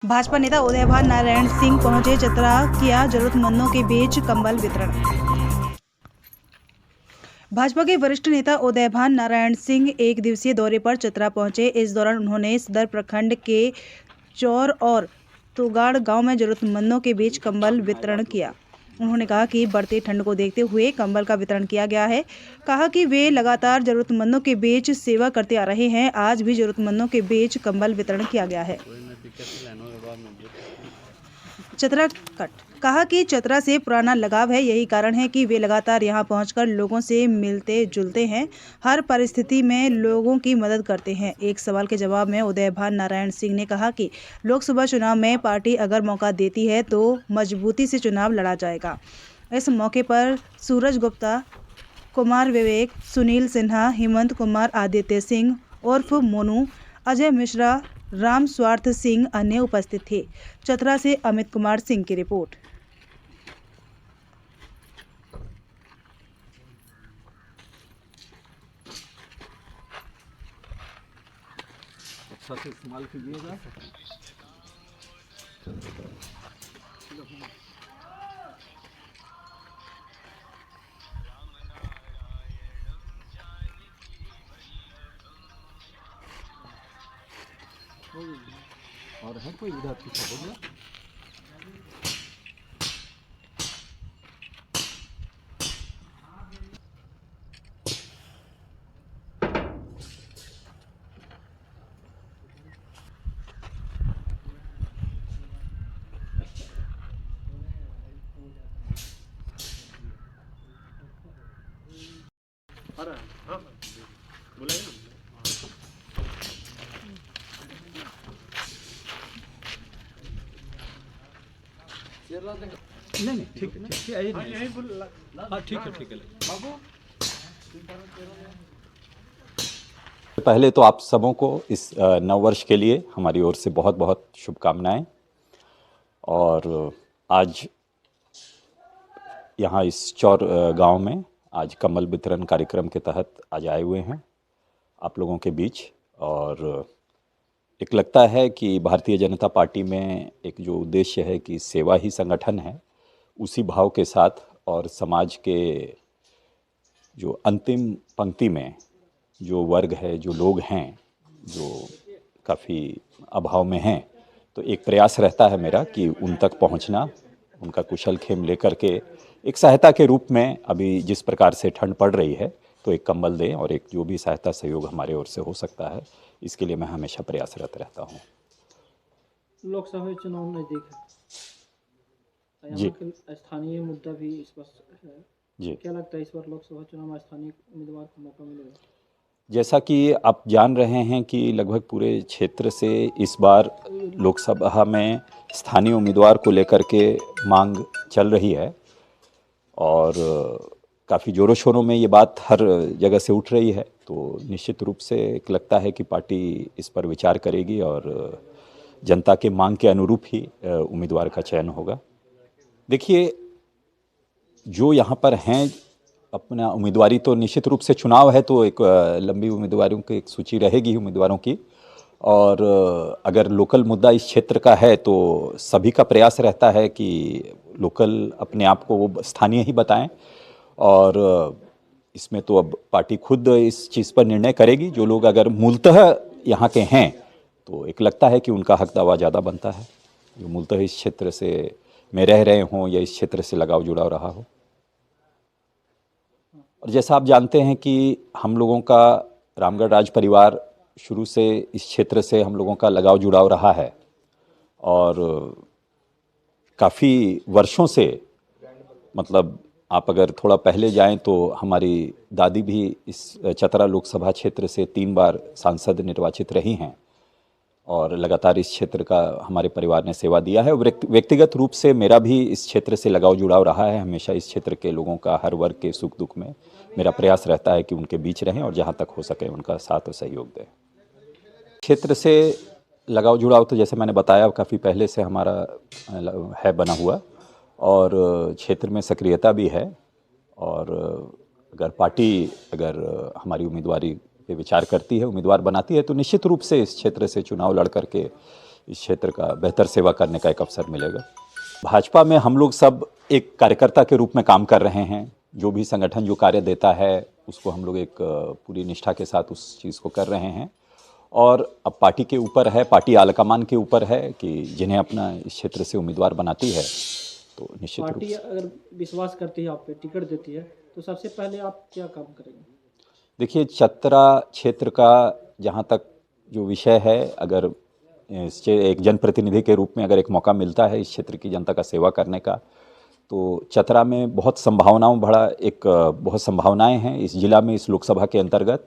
भाजपा नेता उदयभान नारायण सिंह पहुंचे चतरा, किया जरूरतमंदों के बीच कंबल वितरण। भाजपा के वरिष्ठ नेता उदयभान नारायण सिंह एक दिवसीय दौरे पर चतरा पहुंचे। इस दौरान उन्होंने सदर प्रखंड के चौर और तुगाड़ गांव में जरूरतमंदों के बीच कंबल वितरण किया। उन्होंने कहा कि बढ़ती ठंड को देखते हुए कंबल का वितरण किया गया है। कहा कि वे लगातार जरूरतमंदों के बीच सेवा करते आ रहे हैं। आज भी जरूरतमंदों के बीच कंबल वितरण किया गया है। चतरा कट कहा कि चतरा से पुराना लगाव है, यही कारण है कि वे लगातार यहां पहुंचकर लोगों से मिलते जुलते हैं, हर परिस्थिति में लोगों की मदद करते हैं। एक सवाल के जवाब में उदयभान नारायण सिंह ने कहा कि लोकसभा चुनाव में पार्टी अगर मौका देती है तो मजबूती से चुनाव लड़ा जाएगा। इस मौके पर सूरज गुप्ता, कुमार विवेक, सुनील सिन्हा, हेमंत कुमार, आदित्य सिंह उर्फ मोनू, अजय मिश्रा, राम स्वार्थ सिंह अन्य उपस्थित थे। चतरा से अमित कुमार सिंह की रिपोर्ट। अच्छा से इस्तेमाल कीजिएगा। और है कोई इधर पीछे हो गया? हाँ, बुलाइए ना। नहीं ठीक है, ठीक है, यही बोल। हाँ ठीक है बाबू। पहले तो आप सबों को इस नव वर्ष के लिए हमारी ओर से बहुत बहुत शुभकामनाएं। और आज यहाँ इस चौर गांव में आज कम्बल वितरण कार्यक्रम के तहत आज आए हुए हैं आप लोगों के बीच। और एक लगता है कि भारतीय जनता पार्टी में एक जो उद्देश्य है कि सेवा ही संगठन है, उसी भाव के साथ और समाज के जो अंतिम पंक्ति में जो वर्ग है, जो लोग हैं, जो काफ़ी अभाव में हैं, तो एक प्रयास रहता है मेरा कि उन तक पहुंचना, उनका कुशल क्षेम लेकर के एक सहायता के रूप में अभी जिस प्रकार से ठंड पड़ रही है तो एक कंबल दें और एक जो भी सहायता सहयोग हमारे ओर से हो सकता है, इसके लिए मैं हमेशा प्रयासरत रहता हूँ। लोकसभा चुनाव नजदीक है, जी। यहाँ के स्थानीय मुद्दा भी इस बार है। जी, क्या लगता है इस बार लोकसभा चुनाव में स्थानीय उम्मीदवार को मौका मिलेगा? जैसा कि आप जान रहे हैं कि लगभग पूरे क्षेत्र से इस बार लोकसभा में स्थानीय उम्मीदवार को लेकर के मांग चल रही है और काफ़ी ज़ोरों शोरों में ये बात हर जगह से उठ रही है। तो निश्चित रूप से एक लगता है कि पार्टी इस पर विचार करेगी और जनता के मांग के अनुरूप ही उम्मीदवार का चयन होगा। देखिए, जो यहाँ पर हैं अपना उम्मीदवारी तो निश्चित रूप से चुनाव है तो एक लंबी उम्मीदवारों की एक सूची रहेगी उम्मीदवारों की। और अगर लोकल मुद्दा इस क्षेत्र का है तो सभी का प्रयास रहता है कि लोकल अपने आप को वो स्थानीय ही बताएं। और इसमें तो अब पार्टी खुद इस चीज़ पर निर्णय करेगी। जो लोग अगर मूलतः यहाँ के हैं तो एक लगता है कि उनका हक दावा ज़्यादा बनता है, जो मूलतः इस क्षेत्र से में रह रहे हों या इस क्षेत्र से लगाव जुड़ाव रहा हो। और जैसा आप जानते हैं कि हम लोगों का रामगढ़ राज परिवार शुरू से इस क्षेत्र से हम लोगों का लगाव जुड़ाव रहा है और काफ़ी वर्षों से, मतलब आप अगर थोड़ा पहले जाएं तो हमारी दादी भी इस चतरा लोकसभा क्षेत्र से 3 बार सांसद निर्वाचित रही हैं और लगातार इस क्षेत्र का हमारे परिवार ने सेवा दिया है। व्यक्तिगत रूप से मेरा भी इस क्षेत्र से लगाव जुड़ाव रहा है। हमेशा इस क्षेत्र के लोगों का हर वर्ग के सुख दुख में मेरा प्रयास रहता है कि उनके बीच रहें और जहाँ तक हो सके उनका साथ और सहयोग दें। क्षेत्र से लगाव जुड़ाव तो जैसे मैंने बताया काफ़ी पहले से हमारा है बना हुआ और क्षेत्र में सक्रियता भी है। और अगर पार्टी हमारी उम्मीदवारी पे विचार करती है, उम्मीदवार बनाती है, तो निश्चित रूप से इस क्षेत्र से चुनाव लड़ करके इस क्षेत्र का बेहतर सेवा करने का एक अवसर मिलेगा। भाजपा में हम लोग सब एक कार्यकर्ता के रूप में काम कर रहे हैं। जो भी संगठन जो कार्य देता है उसको हम लोग एक पूरी निष्ठा के साथ उस चीज़ को कर रहे हैं। और अब पार्टी के ऊपर है, पार्टी आलाकमान के ऊपर है कि जिन्हें अपना इस क्षेत्र से उम्मीदवार बनाती है तो निश्चित रूप पार्टी से। अगर विश्वास करती है आप पे, टिकट देती है, तो सबसे पहले आप क्या काम करेंगे? देखिए, चतरा क्षेत्र का जहाँ तक जो विषय है, अगर एक जनप्रतिनिधि के रूप में अगर एक मौका मिलता है इस क्षेत्र की जनता का सेवा करने का, तो चतरा में बहुत संभावनाएं हैं इस जिला में, इस लोकसभा के अंतर्गत।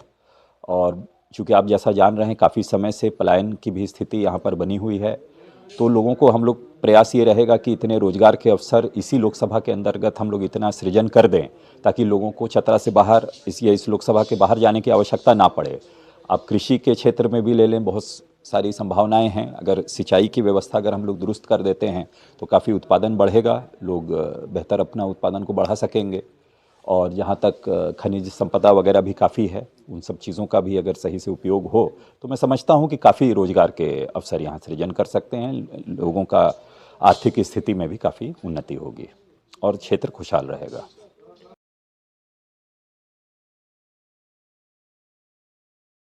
और चूँकि आप जैसा जान रहे हैं, काफ़ी समय से पलायन की भी स्थिति यहाँ पर बनी हुई है, तो लोगों को हम लोग प्रयास ये रहेगा कि इतने रोजगार के अवसर इसी लोकसभा के अंतर्गत हम लोग इतना सृजन कर दें ताकि लोगों को चतरा से बाहर इस लोकसभा के बाहर जाने की आवश्यकता ना पड़े। आप कृषि के क्षेत्र में भी ले लें, बहुत सारी संभावनाएं हैं। अगर सिंचाई की व्यवस्था अगर हम लोग दुरुस्त कर देते हैं तो काफ़ी उत्पादन बढ़ेगा, लोग बेहतर अपना उत्पादन को बढ़ा सकेंगे। और जहाँ तक खनिज संपदा वगैरह भी काफ़ी है, उन सब चीज़ों का भी अगर सही से उपयोग हो तो मैं समझता हूँ कि काफ़ी रोजगार के अवसर यहाँ सृजन कर सकते हैं। लोगों का आर्थिक स्थिति में भी काफ़ी उन्नति होगी और क्षेत्र खुशहाल रहेगा।